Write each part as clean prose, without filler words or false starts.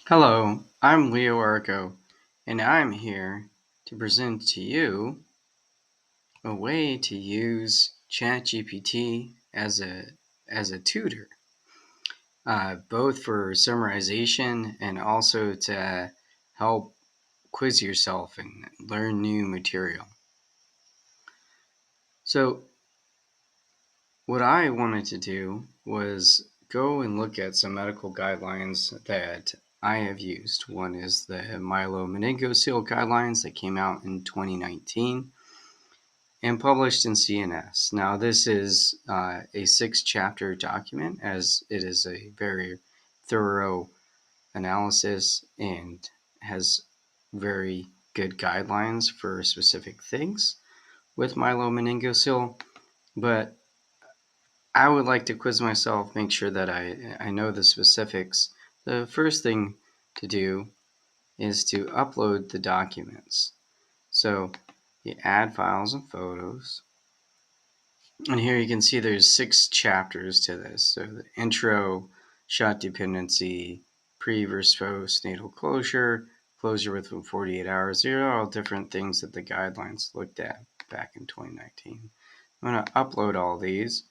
Hello, I'm Leo Arco, and I'm here to present to you a way to use ChatGPT as a tutor, both for summarization and also to help quiz yourself and learn new material. So, what I wanted to do was go and look at some medical guidelines that I have used. One is the Myelomeningocele guidelines that came out in 2019 and published in CNS. Now, this is a 6-chapter document, as it is a very thorough analysis and has very good guidelines for specific things with myelomeningocele. But I would like to quiz myself, make sure that I know the specifics. The first thing to do is to upload the documents. So you add files and photos. And here you can see there's 6 chapters to this. So the intro, shot dependency, pre versus post natal closure, closure within 48 hours. There are all different things that the guidelines looked at back in 2019. I'm going to upload all these.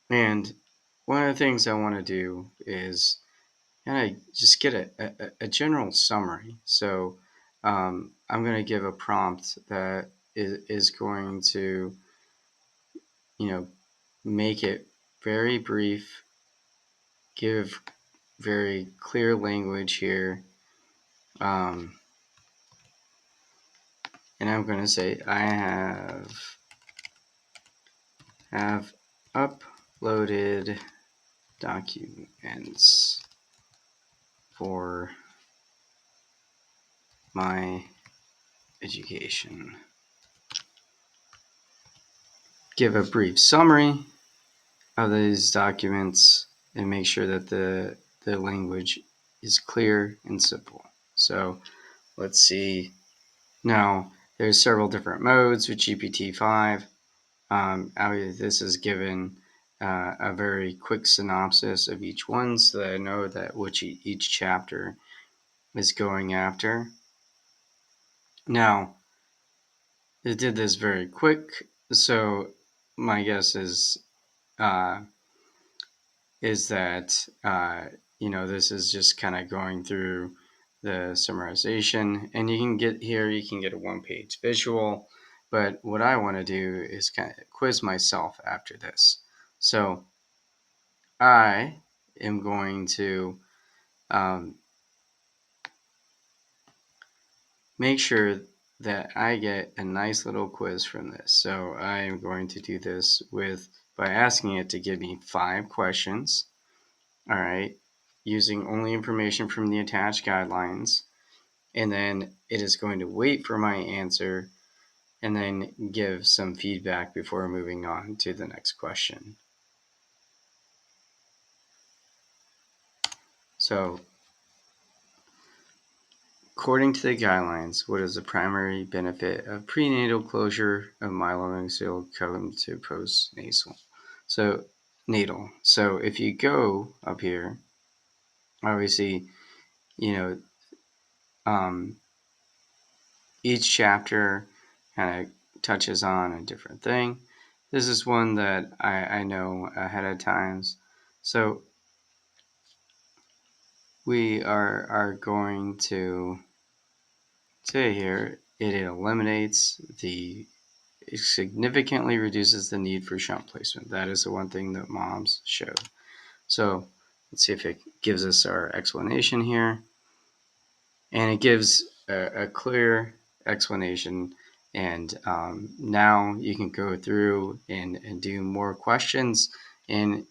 And one of the things I want to do is kind of just get a general summary. So I'm going to give a prompt that is going to, you know, make it very brief, give very clear language here. And I'm going to say I have uploaded documents for my education. Give a brief summary of these documents and make sure that the language is clear and simple. So let's see. Now, there's several different modes with GPT-5. This is given a very quick synopsis of each one so that I know that which each chapter is going after. Now, it did this very quick, so my guess is that this is just kind of going through the summarization, and you can get a one-page visual, but what I want to do is kind of quiz myself after this. So I am going to make sure that I get a nice little quiz from this. So I am going to do this by asking it to give me 5 questions. All right, using only information from the attached guidelines, and then it is going to wait for my answer and then give some feedback before moving on to the next question. So, according to the guidelines, what is the primary benefit of prenatal closure of myelomeningocele come to postnatal? So, natal. So, if you go up here, obviously, you know, each chapter kind of touches on a different thing. This is one that I know ahead of times. So we are going to say here, it eliminates it significantly reduces the need for shunt placement. That is the one thing that moms showed. So let's see if it gives us our explanation here. And it gives a clear explanation. And now you can go through and do more questions and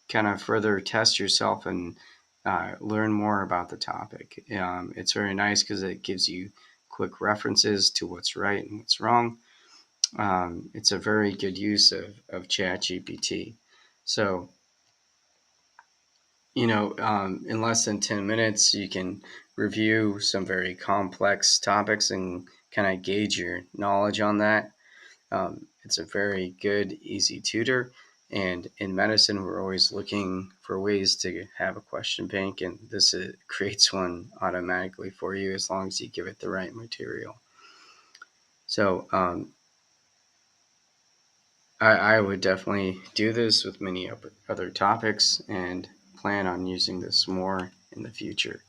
kind of further test yourself and learn more about the topic. It's very nice because it gives you quick references to what's right and what's wrong. It's a very good use of ChatGPT. So in less than 10 minutes, you can review some very complex topics and kind of gauge your knowledge on that. It's a very good, easy tutor. And in medicine, we're always looking for ways to have a question bank, and this creates one automatically for you as long as you give it the right material. So I would definitely do this with many other topics and plan on using this more in the future.